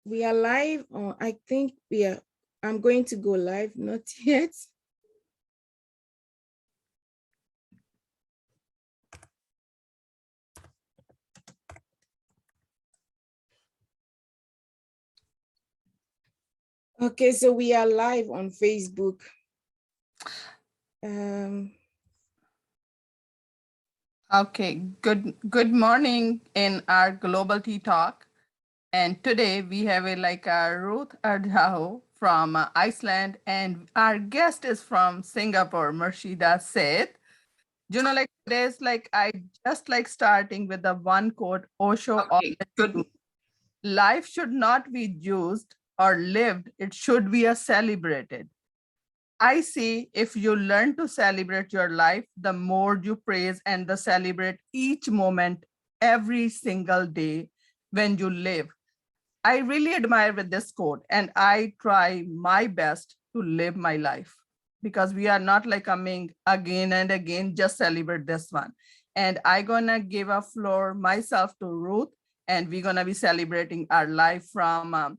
We are live, or I think I'm going to go live, not yet. Okay, so we are live on Facebook. Okay, good morning in our Global Tea Talk. And today we have Ruth Ardaho from Iceland, and our guest is from Singapore, Murshidah Said. Today's I just starting with the one quote Osho always do. Life should not be used or lived, it should be celebrated. I see if you learn to celebrate your life, the more you praise and celebrate each moment every single day when you live. I really admire with this quote, and I try my best to live my life, because we are not coming again and again, just celebrate this one. And I gonna give a floor myself to Ruth, and we're gonna be celebrating our life from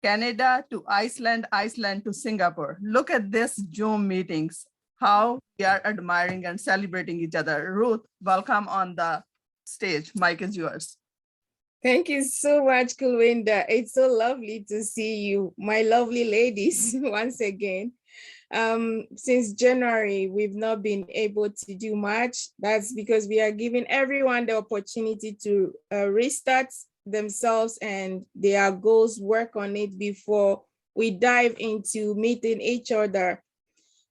Canada to Iceland, Iceland to Singapore. Look at this Zoom meetings, how we are admiring and celebrating each other. Ruth, welcome on the stage. Mic is yours. Thank you so much, Kulwinda. It's so lovely to see you, my lovely ladies, once again. Since January, we've not been able to do much. That's because we are giving everyone the opportunity to restart themselves and their goals, work on it before we dive into meeting each other.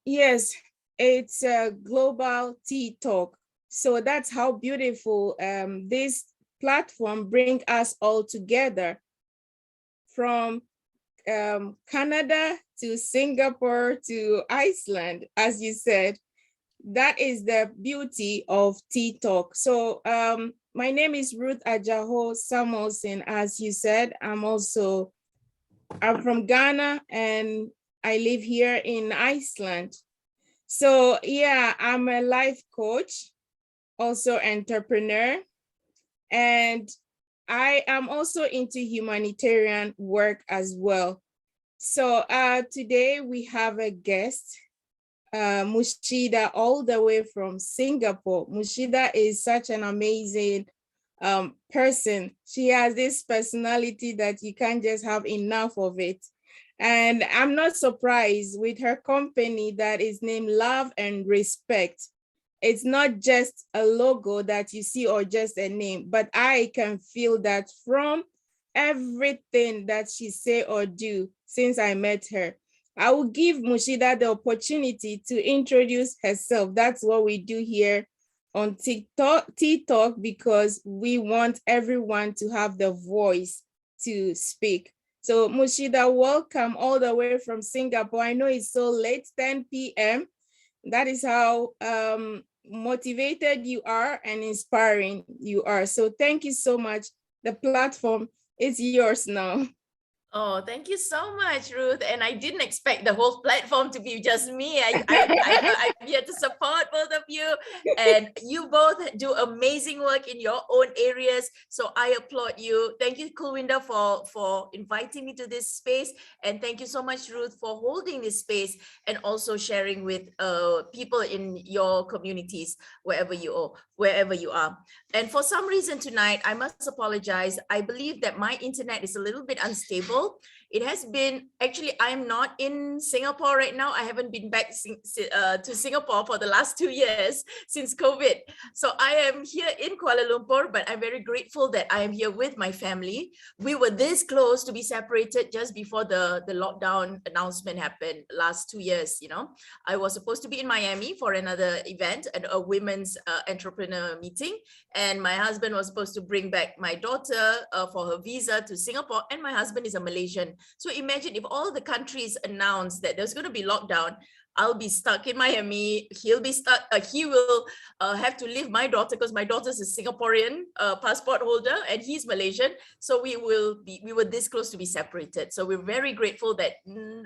Yes, it's a global tea talk. So that's how beautiful this platform bring us all together, from Canada to Singapore to Iceland, as you said. That is the beauty of Tea Talk. So my name is Ruth Ajaho Samuelson. As you said, I'm from Ghana and I live here in Iceland. So yeah, I'm a life coach, also entrepreneur, and I am also into humanitarian work as well. So today we have a guest, Murshidah, all the way from Singapore. Murshidah is such an amazing person. She has this personality that you can't just have enough of it. And I'm not surprised with her company that is named Love and Respect. It's not just a logo that you see or just a name, but I can feel that from everything that she say or do since I met her. I will give Murshidah the opportunity to introduce herself. That's what we do here on TikTok, Talk, because we want everyone to have the voice to speak. So Murshidah, welcome all the way from Singapore. I know it's so late, 10 p.m. That is how motivated you are and inspiring you are. So thank you so much. The platform is yours now. Oh, thank you so much, Ruth. And I didn't expect the whole platform to be just me. I'm here to support both of you. And you both do amazing work in your own areas. So I applaud you. Thank you, Kulwinda, for inviting me to this space. And thank you so much, Ruth, for holding this space and also sharing with people in your communities, wherever you are. And for some reason tonight, I must apologize. I believe that my internet is a little bit unstable. It has been, actually, I'm not in Singapore right now. I haven't been back to Singapore for the last 2 years since COVID. So I am here in Kuala Lumpur, but I'm very grateful that I am here with my family. We were this close to be separated just before the lockdown announcement happened last 2 years. I was supposed to be in Miami for another event, a women's entrepreneur meeting. And my husband was supposed to bring back my daughter for her visa to Singapore. And my husband is a Malaysian. So imagine if all the countries announced that there's going to be lockdown, I'll be stuck in Miami. He'll be stuck. He will have to leave my daughter because my daughter's a Singaporean passport holder and he's Malaysian. So we were this close to be separated. So we're very grateful that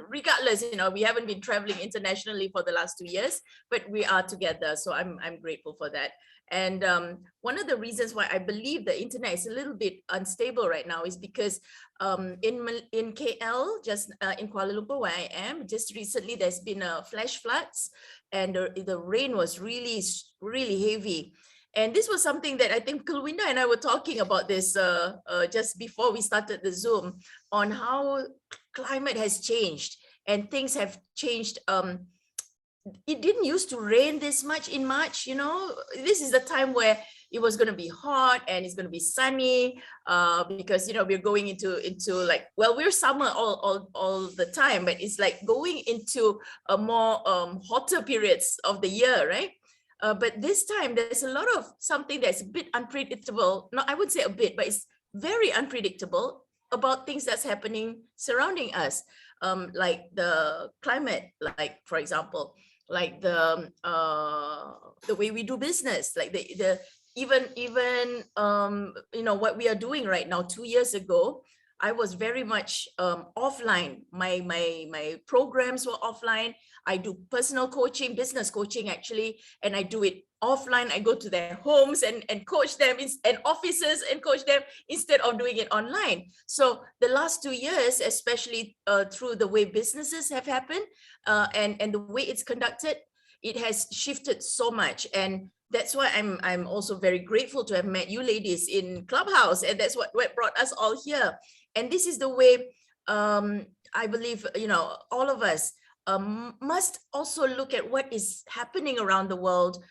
regardless, we haven't been traveling internationally for the last 2 years, but we are together. So I'm grateful for that. And one of the reasons why I believe the internet is a little bit unstable right now is because in KL, just in Kuala Lumpur where I am, just recently there's been a flash floods, and the rain was really, really heavy. And this was something that I think Kulwinda and I were talking about this just before we started the Zoom, on how climate has changed and things have changed. It didn't used to rain this much in March, you know. This is the time where it was going to be hot and it's going to be sunny, because, you know, we're going into like, well, we're summer all the time, but it's like going into a more hotter periods of the year, right? But this time there's a lot of something that's a bit unpredictable. No, I would say a bit, but it's very unpredictable about things that's happening surrounding us, like the climate, like for example, like the way we do business, like the even you know what we are doing right now. 2 years ago, I was very much offline. My programs were offline. I do personal coaching, business coaching actually, and I do it offline. I go to their homes and coach them and offices and coach them instead of doing it online. So the last 2 years, especially through the way businesses have happened and the way it's conducted, it has shifted so much. And that's why I'm also very grateful to have met you ladies in Clubhouse, and that's what brought us all here. And this is the way I believe, you know, all of us must also look at what is happening around the world,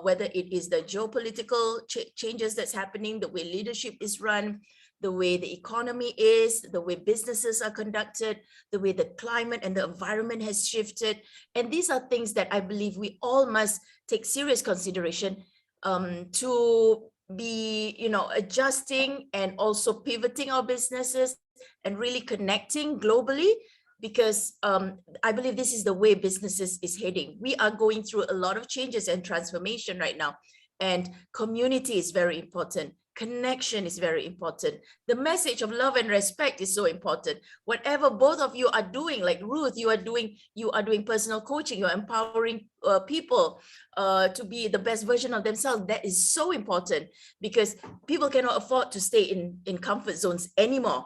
whether it is the geopolitical changes that's happening, the way leadership is run, the way the economy is, the way businesses are conducted, the way the climate and the environment has shifted. And these are things that I believe we all must take serious consideration to be, you know, adjusting and also pivoting our businesses and really connecting globally, because I believe this is the way businesses is heading. We are going through a lot of changes and transformation right now, and community is very important. Connection is very important. The message of love and respect is so important. Whatever both of you are doing, like Ruth, you are doing personal coaching, you're empowering people to be the best version of themselves. That is so important, because people cannot afford to stay in comfort zones anymore.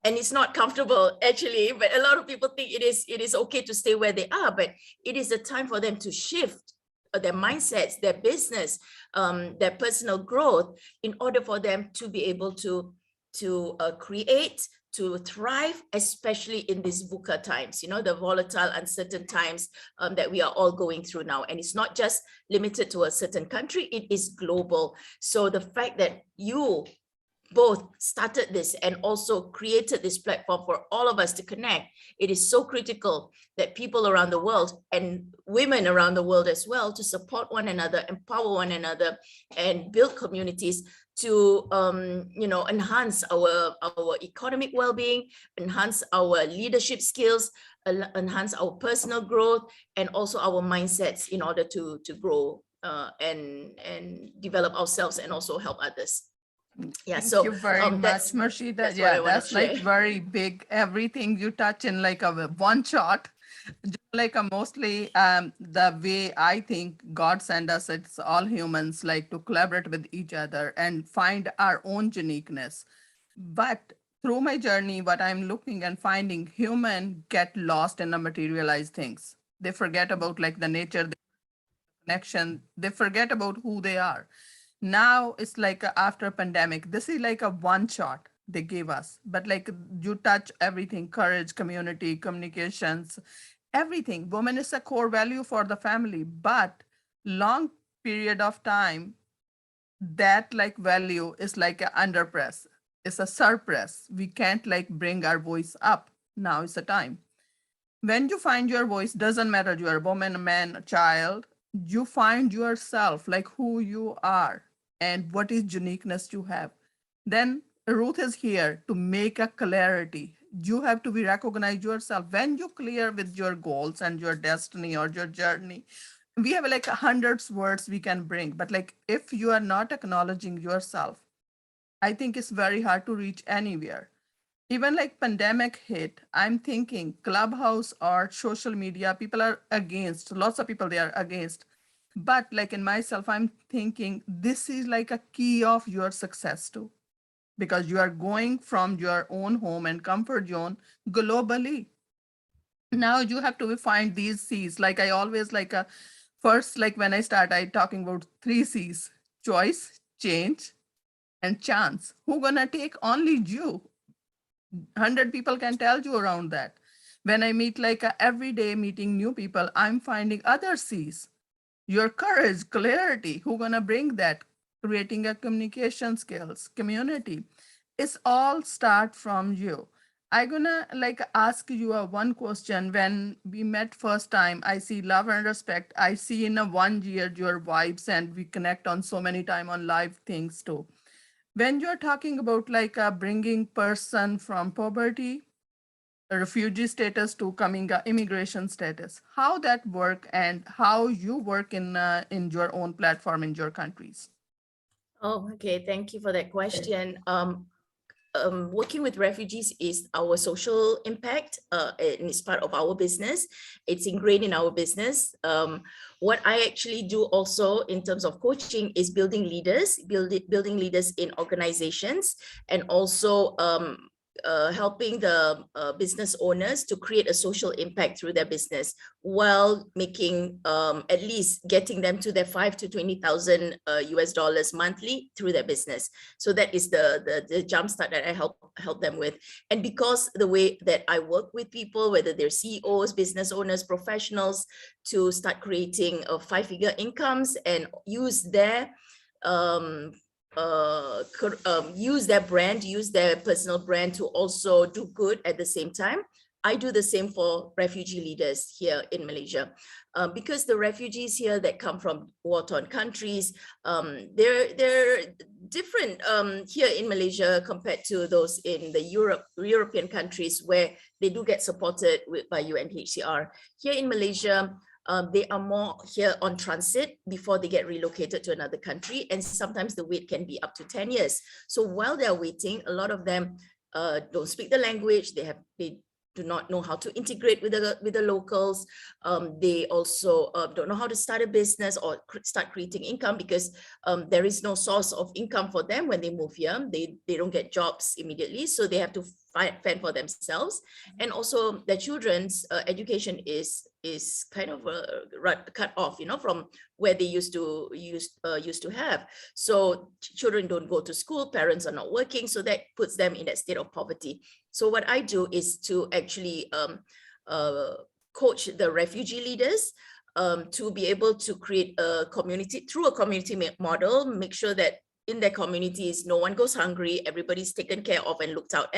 And it's not comfortable actually, but a lot of people think it is okay to stay where they are, but it is a time for them to shift their mindsets, their business, their personal growth, in order for them to be able to create, to thrive, especially in these VUCA times, you know, the volatile, uncertain times that we are all going through now. And it's not just limited to a certain country, it is global. So the fact that you both started this and also created this platform for all of us to connect, it is so critical that people around the world and women around the world as well, to support one another, empower one another, and build communities to you know, enhance our economic well-being, enhance our leadership skills, enhance our personal growth, and also our mindsets, in order to grow and develop ourselves and also help others. Yeah, Thank so you very much, Murshidah. that's what Yeah, I want to that's like share. very big. Everything you touch in like a one shot. Just like a mostly the way I think God sent us, it's all humans like to collaborate with each other and find our own uniqueness. But through my journey, what I'm looking and finding, human get lost in the materialized things. They forget about like the nature, the connection. They forget about who they are. Now it's like after pandemic, this is like a one shot they gave us, but like you touch everything: courage, community, communications, everything. Woman is a core value for the family, but long period of time, that like value is like a underpress, it's a suppress. We can't like bring our voice up. Now is the time. When you find your voice, doesn't matter you are a woman, a man, a child, you find yourself like who you are and what is uniqueness you have. Then Ruth is here to make a clarity. You have to be recognize yourself. When you clear with your goals and your destiny or your journey, we have like hundreds words we can bring, but like if you are not acknowledging yourself, I think it's very hard to reach anywhere. Even like pandemic hit, I'm thinking Clubhouse or social media, people are against, lots of people they are against. But like in myself, I'm thinking this is like a key of your success too, because you are going from your own home and comfort zone globally. Now you have to find these C's. Like I always like a first, like when I start, I talking about three C's: choice, change, and chance. Who gonna take? Only you. 100 people can tell you around that. When I meet like a every day meeting new people, I'm finding other C's. Your courage, clarity, who gonna bring that? Creating a communication skills, community. It's all start from you. I gonna like ask you a one question. When we met first time, I see love and respect. I see in a 1 year your vibes and we connect on so many time on live things too. When you're talking about like bringing person from poverty, refugee status to coming immigration status, how that work and how you work in your own platform in your countries. Oh, okay. Thank you for that question. Working with refugees is our social impact, and it's part of our business. It's ingrained in our business. What I actually do also in terms of coaching is building leaders, building leaders in organizations, and also helping the business owners to create a social impact through their business while making at least getting them to their 5 to 20,000 US dollars monthly through their business. So that is the jumpstart that I help them with. And because the way that I work with people, whether they're CEOs, business owners, professionals, to start creating 5-figure incomes and use their use their brand, use their personal brand to also do good at the same time. I do the same for refugee leaders here in Malaysia, because the refugees here that come from war-torn countries, they're different here in Malaysia compared to those in the European countries where they do get supported by UNHCR. Here in Malaysia, they are more here on transit before they get relocated to another country. And sometimes the wait can be up to 10 years. So while they're waiting, a lot of them don't speak the language. They do not know how to integrate with the locals. They also don't know how to start a business or start creating income, because there is no source of income for them when they move here. They don't get jobs immediately, so they have to fend for themselves. And also their children's education is kind of cut off, from where they used to have. So children don't go to school, parents are not working, so that puts them in that state of poverty. So what I do is to actually coach the refugee leaders to be able to create a community through a community model, make sure that in their communities, no one goes hungry, everybody's taken care of and looked out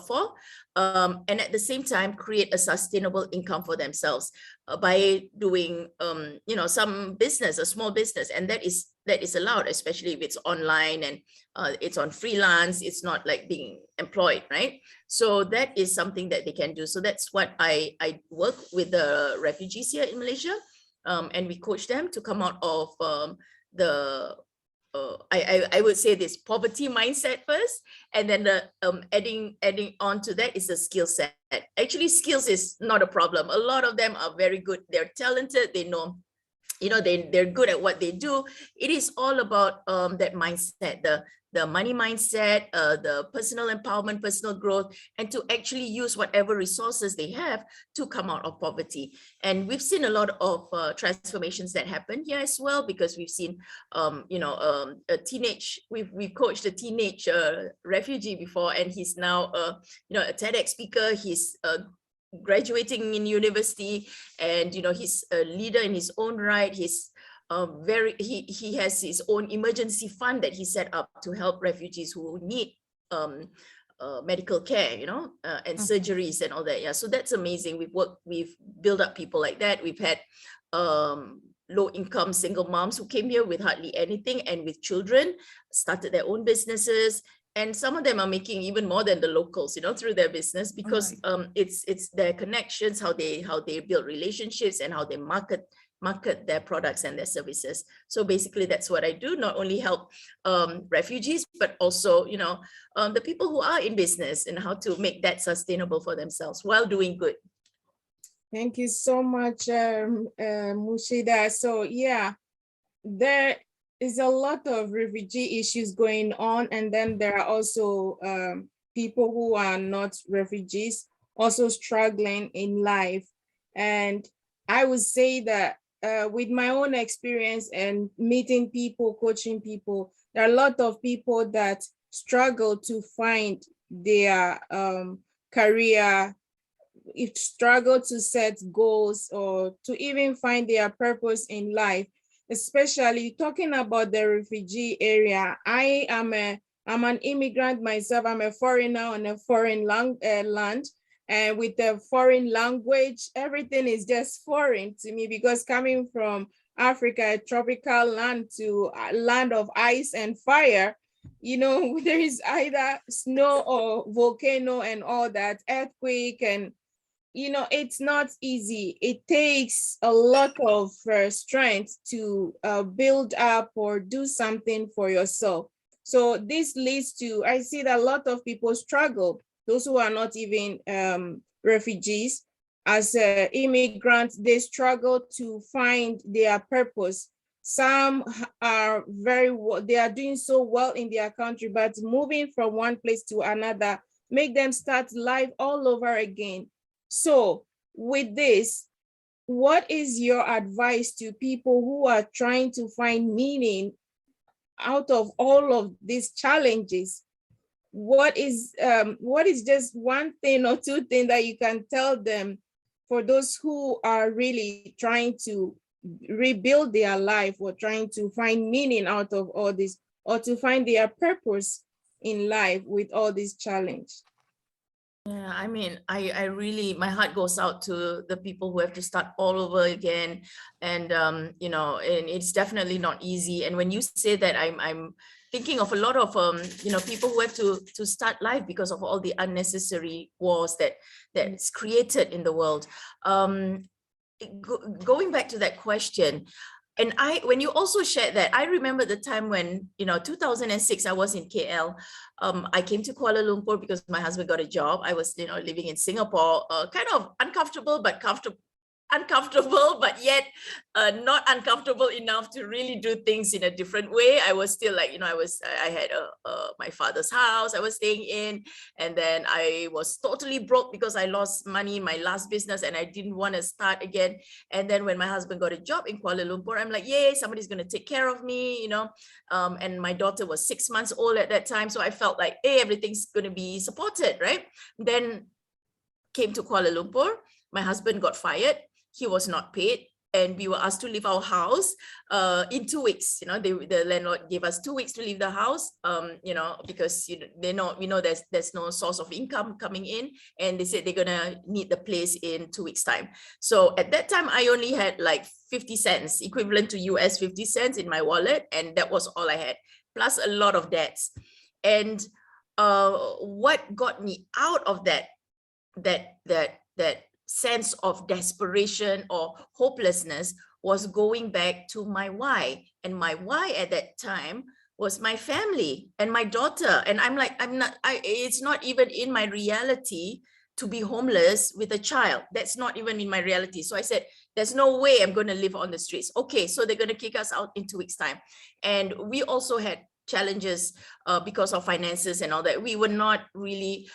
for, and at the same time create a sustainable income for themselves by doing some business, a small business. And that is allowed, especially if it's online and it's on freelance, it's not like being employed, right? So that is something that they can do. So that's what I work with the refugees here in Malaysia, and we coach them to come out of the I would say this poverty mindset first, and then the adding on to that is the skill set. Actually, skills is not a problem. A lot of them are very good. They're talented. They know, they're good at what they do. It is all about that mindset, the money mindset, the personal empowerment, personal growth, and to actually use whatever resources they have to come out of poverty. And we've seen a lot of transformations that happen here as well, because we've seen, we've coached a teenage refugee before, and he's now, a TEDx speaker. He's graduating in university, and he's a leader in his own right. He's he has his own emergency fund that he set up to help refugees who need medical care, and surgeries and all that. Yeah, so that's amazing. We've built up people like that. We've had low income single moms who came here with hardly anything and with children, started their own businesses. And some of them are making even more than the locals, through their business, because it's their connections, how they build relationships, and how they market their products and their services. So basically, that's what I do. Not only help refugees, but also the people who are in business, and how to make that sustainable for themselves while doing good. Thank you so much, Mushida. So yeah, there is a lot of refugee issues going on, and then there are also people who are not refugees also struggling in life. And I would say that with my own experience and meeting people, coaching people, there are a lot of people that struggle to find their career, if struggle to set goals or to even find their purpose in life, especially talking about the refugee area. I'm an immigrant myself. I'm a foreigner on a foreign land, and with a foreign language, everything is just foreign to me, because coming from Africa, a tropical land, to a land of ice and fire, there is either snow or volcano and all that, earthquake, and it's not easy. It takes a lot of strength to build up or do something for yourself. So this leads to, I see that a lot of people struggle, those who are not even refugees. As immigrants, they struggle to find their purpose. Some they are doing so well in their country, but moving from one place to another make them start life all over again. So with this, what is your advice to people who are trying to find meaning out of all of these challenges? What is just one thing or two things that you can tell them, for those who are really trying to rebuild their life or trying to find meaning out of all this, or to find their purpose in life with all these challenges? Yeah, I mean, I really, my heart goes out to the people who have to start all over again. And, and it's definitely not easy. And when you say that, I'm thinking of a lot of, people who have to start life because of all the unnecessary wars that's created in the world. Going back to that question, and when you also shared that, I remember the time when, 2006, I was in KL. I came to Kuala Lumpur because my husband got a job. I was, living in Singapore, kind of uncomfortable, but yet not uncomfortable enough to really do things in a different way. I was still like, I had my father's house I was staying in, and then I was totally broke because I lost money in my last business and I didn't want to start again. And then when my husband got a job in Kuala Lumpur, I'm like, yay, somebody's going to take care of me, and my daughter was 6 months old at that time. So I felt like, hey, everything's going to be supported, right? Then came to Kuala Lumpur, my husband got fired. He was not paid, and we were asked to leave our house in 2 weeks. The landlord gave us 2 weeks to leave the house, because we know there's no source of income coming in, and they said they're gonna need the place in 2 weeks time. So at that time, I only had like 50 cents, equivalent to US 50 cents in my wallet, and that was all I had, plus a lot of debts. And what got me out of that sense of desperation or hopelessness was going back to my why. And my why at that time was my family and my daughter. And I'm like, it's not even in my reality to be homeless with a child. That's not even in my reality. So I said, there's no way I'm going to live on the streets. Okay, so they're going to kick us out in 2 weeks time. And we also had challenges because of finances and all that. We were not really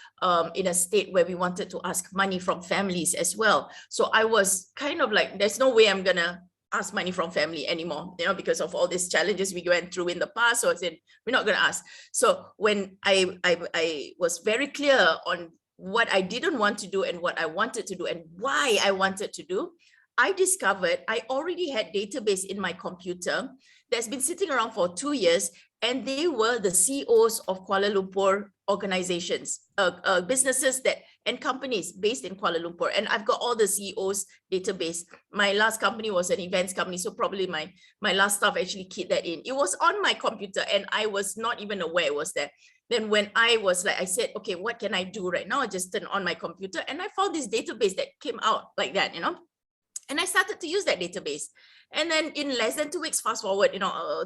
in a state where we wanted to ask money from families as well. So I was kind of like, there's no way I'm gonna ask money from family anymore, because of all these challenges we went through in the past. So I said, we're not gonna ask. So when I was very clear on what I didn't want to do and what I wanted to do and why I wanted to do, I discovered I already had database in my computer that's been sitting around for 2 years, and they were the CEOs of Kuala Lumpur organizations, businesses and companies based in Kuala Lumpur. And I've got all the CEOs database. My last company was an events company, so probably my last staff actually keyed that in. It was on my computer and I was not even aware it was there. Then when I said, okay, what can I do right now? I just turned on my computer and I found this database that came out like that, and I started to use that database. And then in less than 2 weeks, fast forward,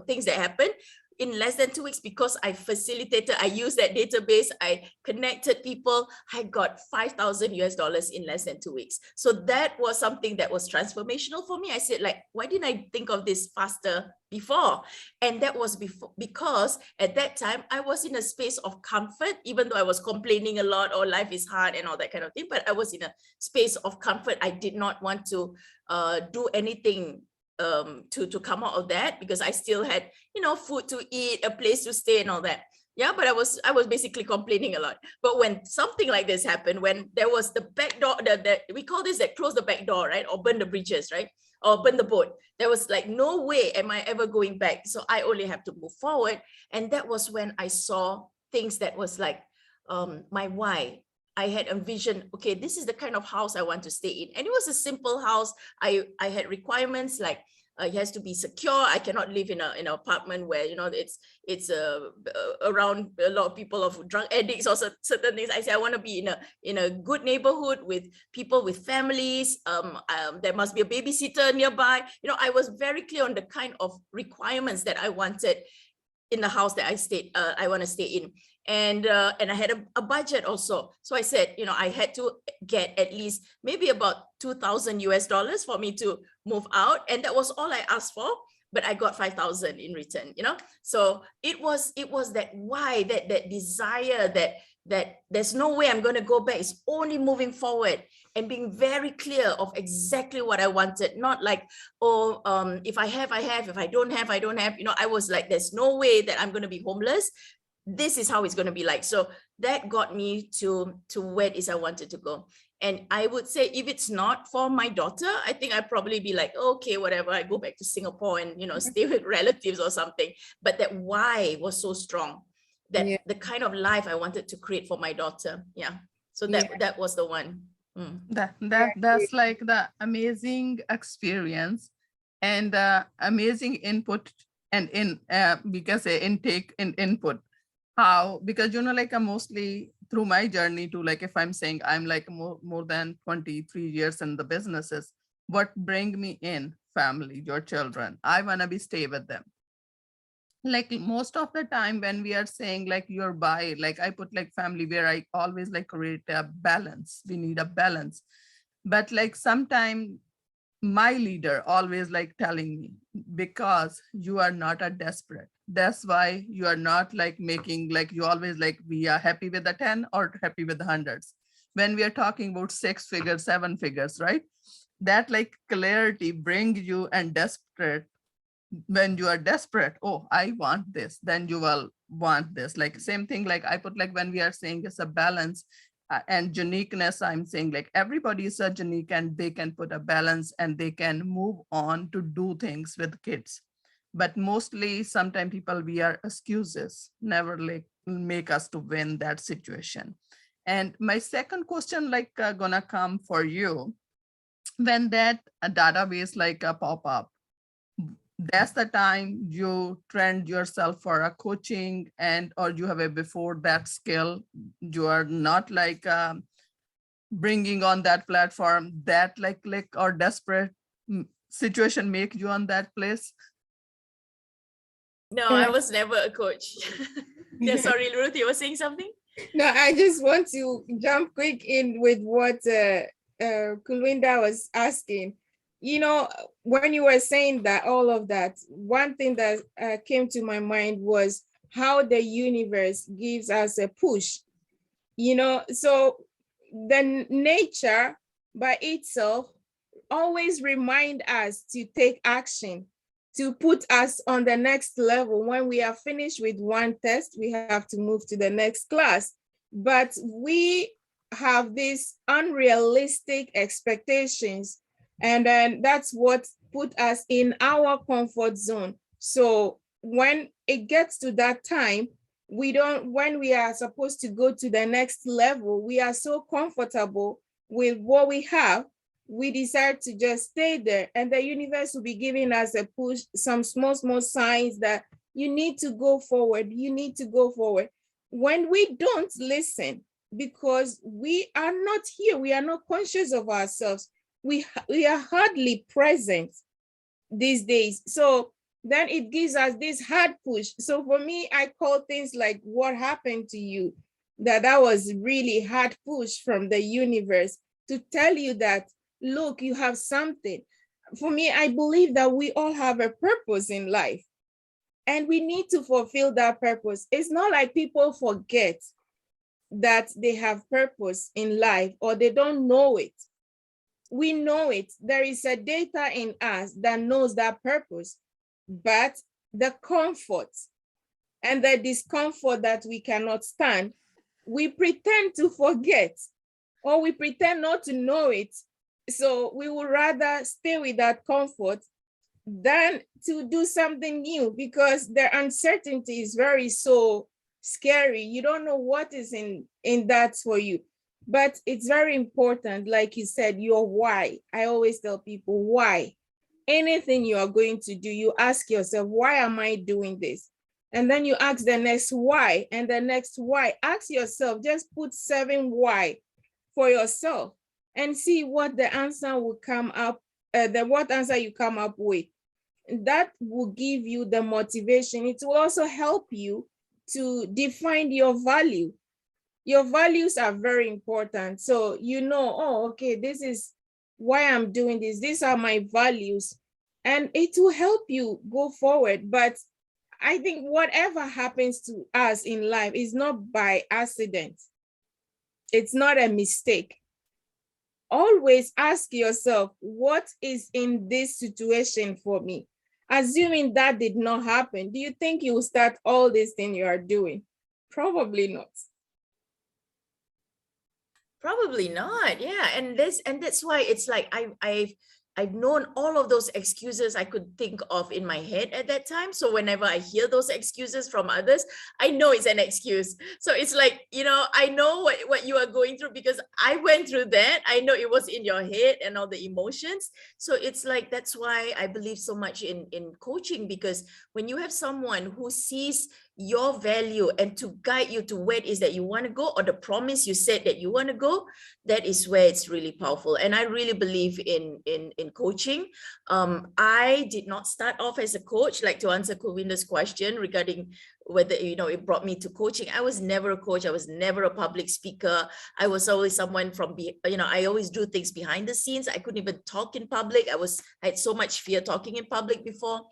things that happened, in less than 2 weeks, because I facilitated, I used that database, I connected people, I got $5,000 in less than 2 weeks. So that was something that was transformational for me. I said, like, why didn't I think of this faster before? And that was because at that time I was in a space of comfort, even though I was complaining a lot, or life is hard and all that kind of thing, but I was in a space of comfort. I did not want to do anything to come out of that, because I still had, food to eat, a place to stay and all that. Yeah, but I was basically complaining a lot. But when something like this happened, when there was the back door, we call this that close the back door, right? Or burn the bridges, right? Or burn the boat. There was like, no way am I ever going back. So I only have to move forward. And that was when I saw things that was like my why. I had envisioned, okay, this is the kind of house I want to stay in. And it was a simple house. I had requirements like, it has to be secure. I cannot live in an apartment where, it's around a lot of people of drug addicts or certain things. I say I want to be in a good neighborhood with people with families. There must be a babysitter nearby. I was very clear on the kind of requirements that I wanted in the house that I want to stay in. And I had a budget also. So I said, I had to get at least maybe about $2,000 for me to move out. And that was all I asked for, but I got 5,000 in return, So it was that why, that desire, that there's no way I'm going to go back. It's only moving forward and being very clear of exactly what I wanted. Not like, if I have, I have, if I don't have, I don't have. I was like, there's no way that I'm going to be homeless. This is how it's going to be like. So that got me to where it is I wanted to go. And I would say, if it's not for my daughter, I think I'd probably be like, okay, whatever, I go back to Singapore and, stay with relatives or something. But that why was so strong, that the kind of life I wanted to create for my daughter. Yeah. So that was the one. That's like the amazing experience and amazing input and we can say intake and input. How, because like mostly through my journey to, like, if I'm saying I'm like more than 23 years in the businesses, what bring me in? Family, your children. I want to stay with them. Like most of the time when we are saying like your buy, like I put like family, where I always like create a balance. We need a balance. But like sometime my leader always like telling me, because you are not a desperate. That's why you are not like making, like you always like, we are happy with the 10 or happy with the hundreds. When we are talking about 6 figures, 7 figures, right? That like clarity brings you and desperate. When you are desperate, oh, I want this, then you will want this. Like same thing, like I put like when we are saying it's a balance and uniqueness, I'm saying like everybody is such unique and they can put a balance and they can move on to do things with kids. But mostly sometimes people, we are excuses, never like make us to win that situation. And my second question like gonna come for you, when that database like pop up, that's the time you trained yourself for a coaching, and or you have a before that skill, you are not like bringing on that platform, that like click or desperate situation make you on that place? No, I was never a coach. Yeah, sorry, Ruth, you were saying something? No, I just want to jump quick in with what Kulwinda was asking. When you were saying that, all of that, one thing that came to my mind was how the universe gives us a push. So the nature by itself always remind us to take action, to put us on the next level. When we are finished with one test, we have to move to the next class. But we have these unrealistic expectations, and then that's what put us in our comfort zone. So when it gets to that time, when we are supposed to go to the next level, we are so comfortable with what we have, we decide to just stay there, and the universe will be giving us a push, some small signs that you need to go forward, you need to go forward. When we don't listen, because we are not here, we are not conscious of ourselves, we are hardly present these days. So then it gives us this hard push. So for me, I call things like what happened to you, that was really hard push from the universe to tell you that, look, you have something. For me, I believe that we all have a purpose in life and we need to fulfill that purpose. It's not like people forget that they have purpose in life or they don't know it. We know it. There is a data in us that knows that purpose, but the comfort and the discomfort that we cannot stand, we pretend to forget or we pretend not to know it. So we would rather stay with that comfort than to do something new, because the uncertainty is very so scary. You don't know what is in that for you. But it's very important, like you said, your why. I always tell people why. Anything you are going to do, you ask yourself, why am I doing this? And then you ask the next why and the next why. Ask yourself, just put 7 why for yourself and see what the answer will come up, what answer you come up with. That will give you the motivation. It will also help you to define your value. Your values are very important. So you know, oh, okay, this is why I'm doing this. These are my values. And it will help you go forward. But I think whatever happens to us in life is not by accident. It's not a mistake. Always ask yourself, what is in this situation for me? Assuming that did not happen, do you think you will start all this thing you are doing? Probably not. Probably not. Yeah. And that's why it's like I've known all of those excuses I could think of in my head at that time. So whenever I hear those excuses from others, I know it's an excuse. So it's like, I know what you are going through because I went through that. I know it was in your head and all the emotions. So it's like, that's why I believe so much in coaching, because when you have someone who sees your value and to guide you to where it is that you want to go, or the promise you said that you want to go, that is where it's really powerful. And I really believe in coaching. I did not start off as a coach, like to answer Kowinda's question regarding whether, it brought me to coaching. I was never a coach. I was never a public speaker. I was always someone from, I always do things behind the scenes. I couldn't even talk in public. I had so much fear talking in public before.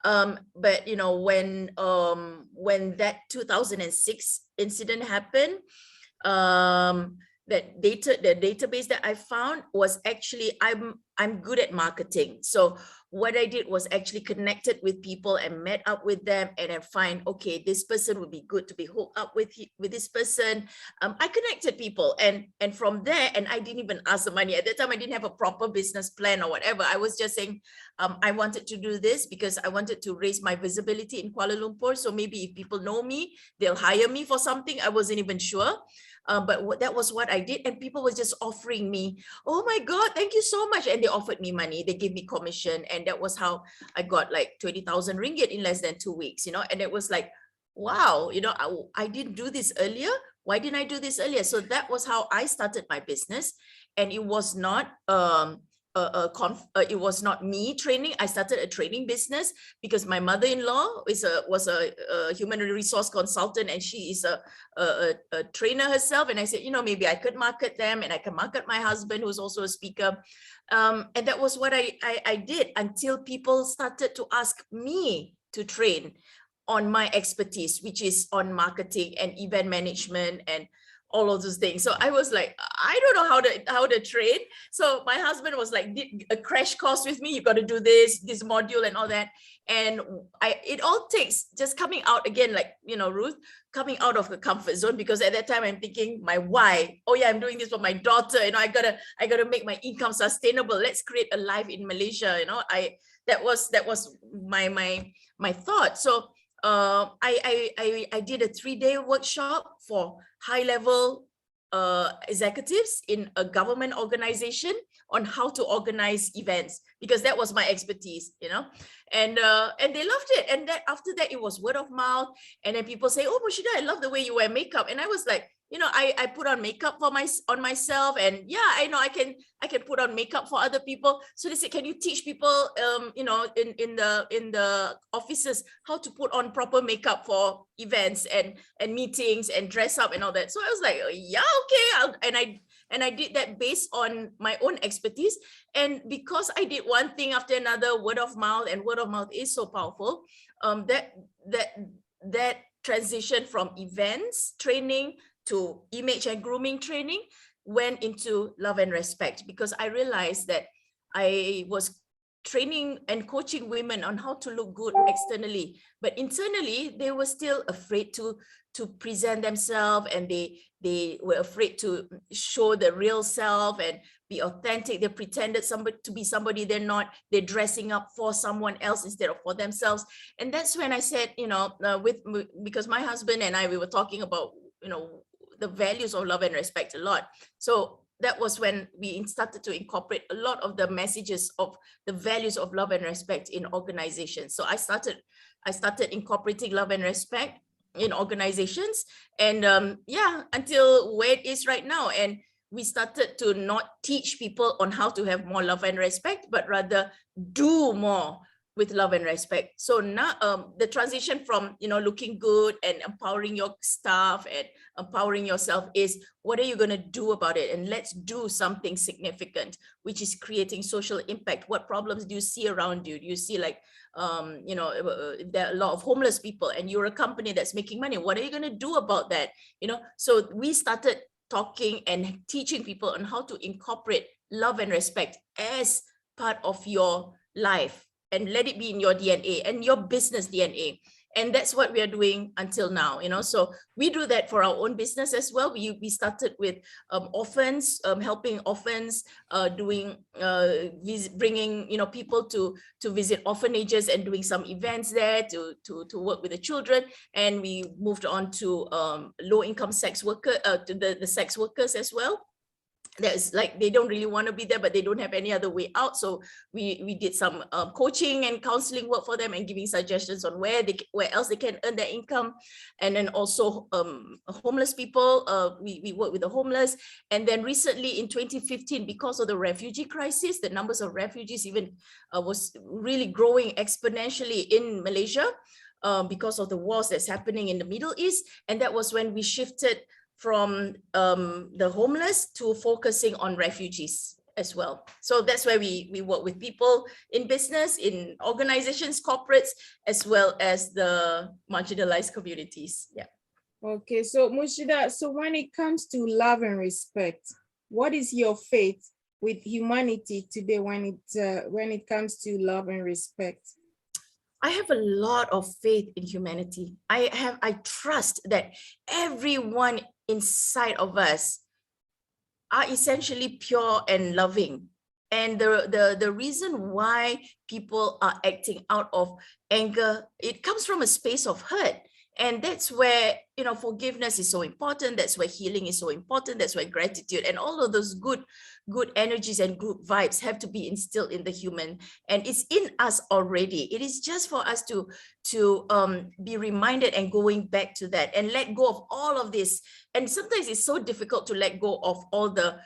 But when that 2006 incident happened, the database that I found was actually, I'm good at marketing. So what I did was actually connected with people and met up with them and then find, okay, this person would be good to be hooked up with this person. I connected people and from there, and I didn't even ask the money. At that time, I didn't have a proper business plan or whatever. I was just saying, I wanted to do this because I wanted to raise my visibility in Kuala Lumpur. So maybe if people know me, they'll hire me for something. I wasn't even sure. But that was what I did. And people were just offering me, oh my God, thank you so much. And they offered me money. They gave me commission. And that was how I got like 20,000 ringgit in less than 2 weeks, and it was like, wow, I didn't do this earlier. Why didn't I do this earlier? So that was how I started my business. And it was not, it was not me training. I started a training business because my mother-in-law was a human resource consultant, and she is a trainer herself. And I said, maybe I could market them, and I can market my husband, who's also a speaker. And that was what I did until people started to ask me to train on my expertise, which is on marketing and event management and all of those things. So I was like, I don't know how to train. So my husband was like, did a crash course with me. You got to do this module and all that. And it all takes just coming out again, like, Ruth, coming out of the comfort zone, because at that time I'm thinking my why. Oh yeah, I'm doing this for my daughter. I gotta make my income sustainable. Let's create a life in Malaysia. That was my thought. So I did a 3-day workshop for high-level executives in a government organization on how to organize events, because that was my expertise, and they loved it. And that after that, it was word of mouth. And then people say, oh, Murshidah, I love the way you wear makeup. And I was like, I put on makeup on myself, and yeah, I know I can put on makeup for other people. So they said, can you teach people, in the offices how to put on proper makeup for events and meetings and dress up and all that. So I was like, yeah, okay. And I did that based on my own expertise. And because I did one thing after another, word of mouth is so powerful. That transition from events training to image and grooming training went into love and respect, because I realized that I was training and coaching women on how to look good externally, but internally they were still afraid to present themselves, and they were afraid to show the real self and be authentic. They pretended to be somebody they're not. They're dressing up for someone else instead of for themselves. And that's when I said, because my husband and I, we were talking about, the values of love and respect a lot. So that was when we started to incorporate a lot of the messages of the values of love and respect in organizations. So I started incorporating love and respect in organizations, and until where it is right now. And we started to not teach people on how to have more love and respect, but rather do more with love and respect. So now the transition from looking good and empowering your staff and empowering yourself is, what are you going to do about it? And let's do something significant, which is creating social impact. What problems do you see around you? Do you see like there are a lot of homeless people, and you're a company that's making money? What are you going to do about that? So we started talking and teaching people on how to incorporate love and respect as part of your life, and let it be in your DNA and your business DNA. And that's what we are doing until now, So we do that for our own business as well. We started with orphans, helping orphans, bringing people to visit orphanages and doing some events there to work with the children. And we moved on to low-income sex worker, to the sex workers as well. That's like, they don't really want to be there, but they don't have any other way out. So we did some coaching and counseling work for them, and giving suggestions on where else they can earn their income. And then also homeless people, we work with the homeless. And then recently in 2015, because of the refugee crisis, the numbers of refugees even was really growing exponentially in Malaysia, because of the wars that's happening in the Middle East. And that was when we shifted from the homeless to focusing on refugees as well. So that's where we work with people in business, in organizations, corporates, as well as the marginalized communities. Yeah. Okay, so Murshidah, so when it comes to love and respect, what is your faith with humanity today when it comes to love and respect? I have a lot of faith in humanity. I trust that everyone inside of us are essentially pure and loving. And the reason why people are acting out of anger, it comes from a space of hurt. And that's where, forgiveness is so important. That's where healing is so important. That's where gratitude and all of those good energies and good vibes have to be instilled in the human. And it's in us already. It is just for us to be reminded and going back to that and let go of all of this. And sometimes it's so difficult to let go of all the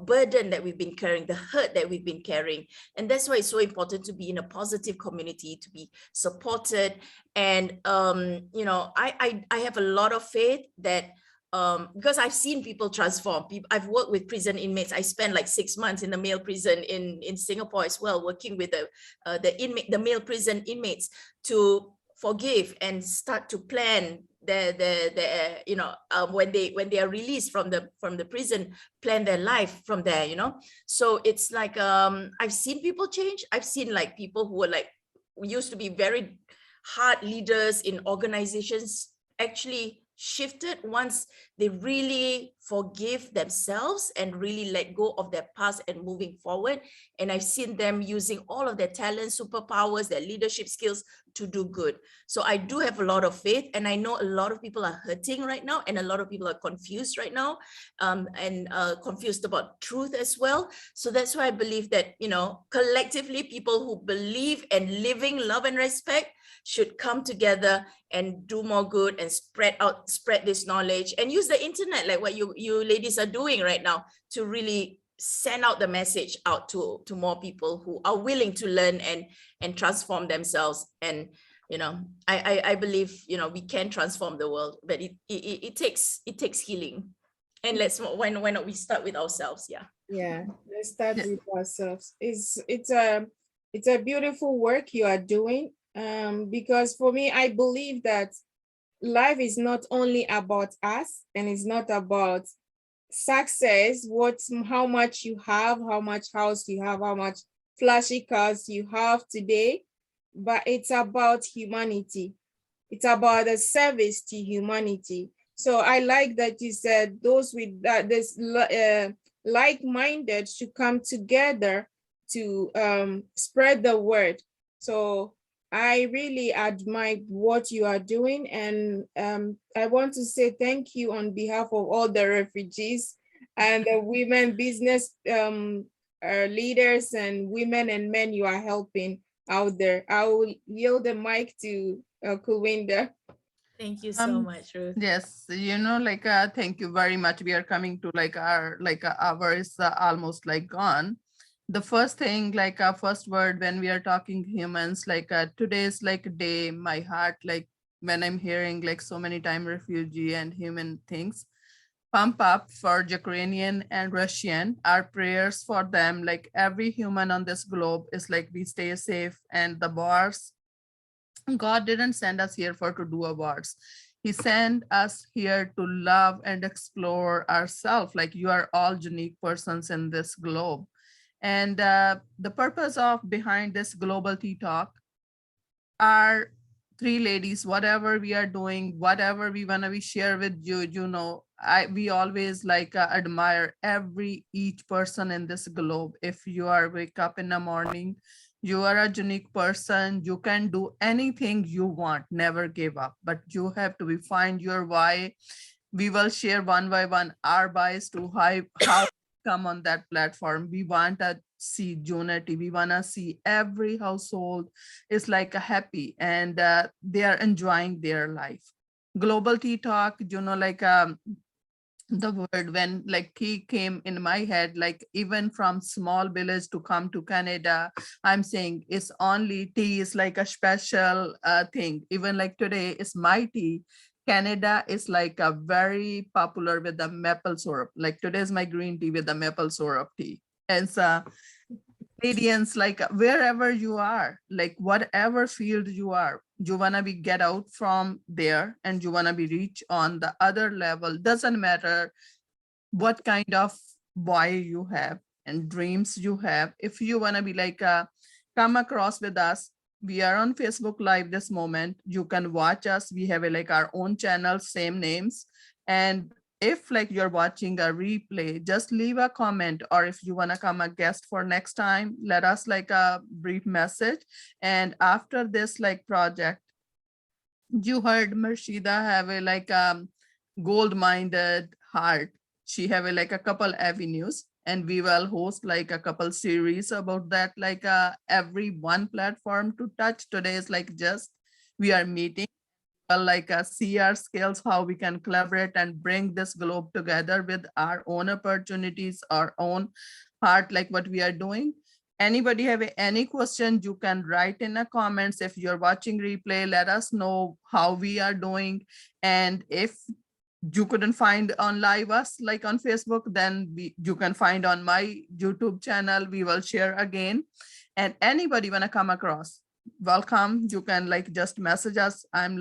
burden that we've been carrying, the hurt that we've been carrying. And that's why it's so important to be in a positive community, to be supported. And, I have a lot of faith that, because I've seen people transform. I've worked with prison inmates. I spent like 6 months in the male prison in Singapore as well, working with the male prison inmates to forgive and start to plan when they are released from the prison, plan their life from there. So it's like I've seen people change. I've seen like people who were like used to be very hard leaders in organizations actually shifted once they really forgive themselves and really let go of their past and moving forward. And I've seen them using all of their talents, superpowers, their leadership skills to do good. So I do have a lot of faith, and I know a lot of people are hurting right now, and a lot of people are confused right now, and confused about truth as well. So that's why I believe that, collectively, people who believe and living love and respect should come together and do more good and spread this knowledge and use use the internet like what you ladies are doing right now to really send out the message out to more people who are willing to learn and transform themselves. And I believe we can transform the world, but it takes healing. And why not we start with ourselves? Yeah, let's start Yeah. with ourselves. It's a beautiful work you are doing. Because for me, I believe that life is not only about us, and it's not about success, how much you have, how much house you have, how much flashy cars you have today, but it's about humanity. It's about a service to humanity. So I like that you said those with this like-minded should come together to spread the word. So I really admire what you are doing, and I want to say thank you on behalf of all the refugees and the women business leaders and women and men you are helping out there. I will yield the mic to Kuwinda. Thank you so Um, much, Ruth. yes, thank you very much. We are coming to our hour is almost gone. The first thing, first word when we are talking humans, today's day, my heart, when I'm hearing so many time refugee and human things, pump up for Ukrainian and Russian. Our prayers for them, every human on this globe is we stay safe, and the wars, God didn't send us here for to do awards. He sent us here to love and explore ourselves. You are all unique persons in this globe. And the purpose of behind this global tea talk are three ladies, whatever we are doing, whatever we want to be share with you, we always admire each person in this globe. If you are wake up in the morning, you are a unique person. You can do anything you want, never give up, but you have to be find your why. We will share one by one our bias to how come on that platform. We want to see unity. We want to see every household is a happy, and they are enjoying their life. Global tea talk, the word when tea came in my head, even from small village to come to Canada, I'm saying it's only tea is a special thing. Even today is my tea. Canada is a very popular with the maple syrup. Today is my green tea with the maple syrup tea. And so Canadians, wherever you are, whatever field you are, you wanna be get out from there and you wanna be reach on the other level. Doesn't matter what kind of why you have and dreams you have. If you wanna be come across with us, we are on Facebook Live this moment. You can watch us. We have our own channel, same names. And if you're watching a replay, just leave a comment, or if you want to come a guest for next time, let us a brief message. And after this project, you heard Murshida have a gold minded heart. She have a couple avenues, and we will host a couple series about that, every one platform to touch. Today is just we are meeting, see our skills, how we can collaborate and bring this globe together with our own opportunities, our own heart, what we are doing. Anybody have any question, you can write in the comments. If you're watching replay, let us know how we are doing. And if you couldn't find on live us on Facebook, then you can find on my YouTube channel. We will share again. And anybody wanna come across, welcome. You can just message us. I'm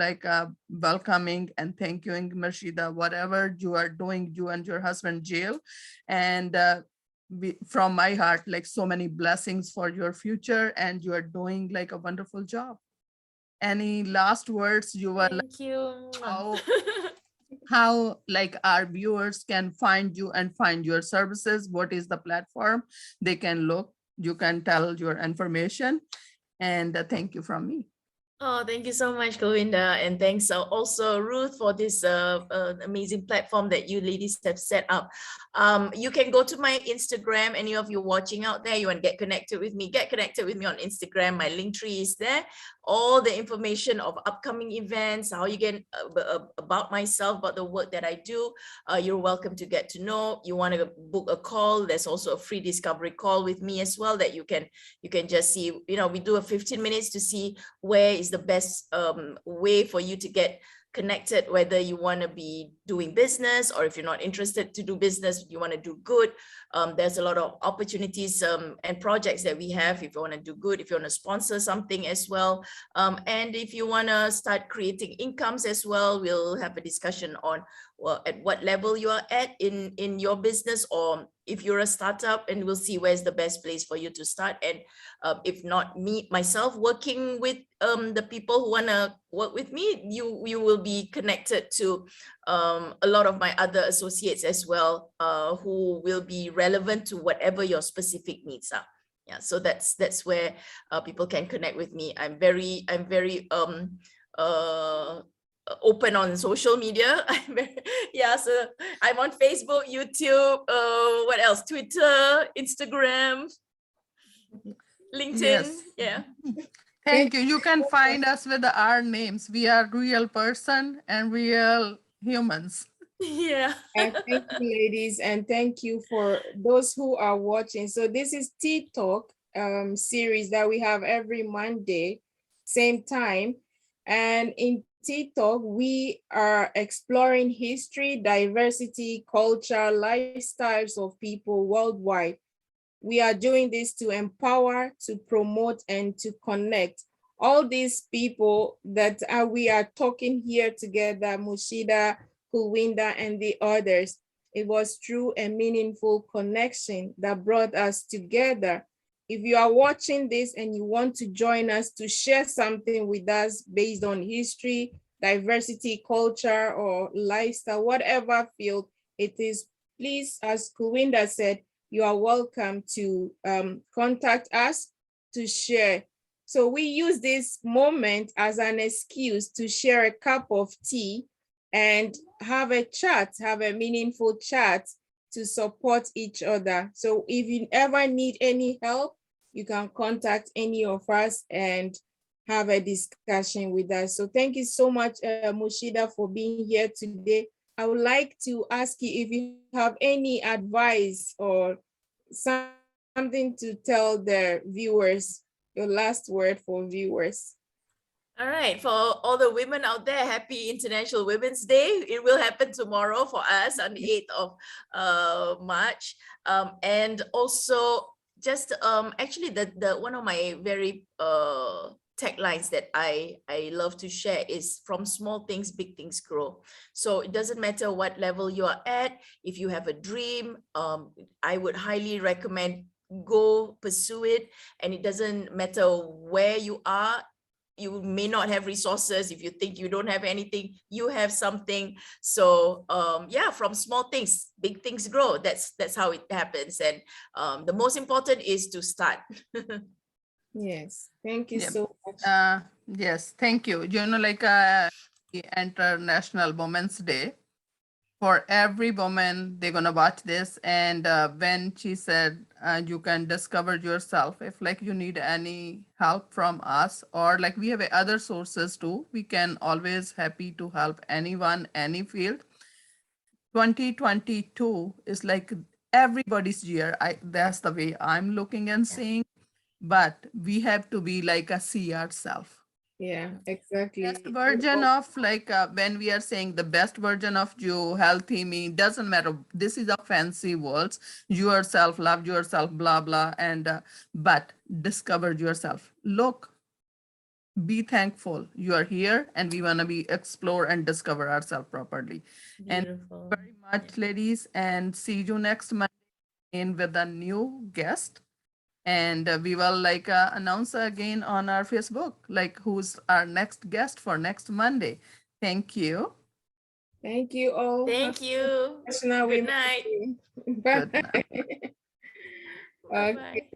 welcoming and thank you, Murshida, whatever you are doing, you and your husband Jill. And from my heart, so many blessings for your future, and you are doing a wonderful job. Any last words you will Thank you. how our viewers can find you and find your services? What is the platform they can look? You can tell your information. And thank you from me. Oh, thank you so much, Govinda. And thanks also, Ruth, for this amazing platform that you ladies have set up. You can go to my Instagram. Any of you watching out there, you want to get connected with me on Instagram. My link tree is there. All the information of upcoming events, how you get about myself, about the work that I do. You're welcome to get to know. You want to book a call, there's also a free discovery call with me as well that you can just see. We do a 15 minutes to see where is the best way for you to get connected, whether you want to be doing business, or if you're not interested to do business, you want to do good. There's a lot of opportunities and projects that we have if you want to do good, if you want to sponsor something as well. And if you want to start creating incomes as well, we'll have a discussion on at what level you are at in your business, or if you're a startup, and we'll see where's the best place for you to start. And if not me, myself working with the people who want to work with me, you will be connected to a lot of my other associates as well, who will be relevant to whatever your specific needs are. Yeah, so that's where people can connect with me. I'm very open on social media. Yeah, so I'm on Facebook, YouTube, what else? Twitter, Instagram, LinkedIn. Yes. Yeah. Thank you. You can find us with our names. We are real person and real humans. Yeah. And thank you, ladies, and thank you for those who are watching. So this is Tea Talk series that we have every Monday, same time. And in Tea Talk, we are exploring history, diversity, culture, lifestyles of people worldwide. We are doing this to empower, to promote, and to connect all these people that we are talking here together, Mushida, Kuwinda, and the others. It was through a meaningful connection that brought us together. If you are watching this and you want to join us to share something with us based on history, diversity, culture, or lifestyle, whatever field it is, please, as Kuwinda said, you are welcome to contact us to share. So we use this moment as an excuse to share a cup of tea and have a chat, have a meaningful chat to support each other. So if you ever need any help, you can contact any of us and have a discussion with us. So thank you so much, Mushida, for being here today. I would like to ask you if you have any advice or something to tell the viewers, your last word for viewers. All right, for all the women out there, happy International Women's Day. It will happen tomorrow for us on the 8th of March. And also just actually the one of my very taglines that I love to share is from small things, big things grow. So it doesn't matter what level you are at. If you have a dream, I would highly recommend go pursue it. And it doesn't matter where you are. You may not have resources. If you think you don't have anything, you have something. So yeah, from small things, big things grow. That's how it happens. And the most important is to start. Yes, thank you Yep. so much. Yes, thank you. Like the International Women's Day, for every woman, they're gonna watch this. And when she said you can discover yourself, if like you need any help from us, or like we have other sources too, we can always happy to help anyone, any field. 2022 is like everybody's year. That's the way I'm looking and seeing. But we have to be like a see ourselves. Yeah, Best exactly. version of like when we are saying the best version of you, healthy me, doesn't matter. This is a fancy words. Yourself, love yourself, blah blah, and but discover yourself. Look, be thankful you are here, and we want to be explore and discover ourselves properly. And Beautiful. very much, ladies, and see you next Monday in with a new guest. And we will like announce again on our Facebook like who's our next guest for next Monday. Thank you. Thank you all. Thank you. National Good Women's night. Day. Good Bye. night. Bye-bye. Okay.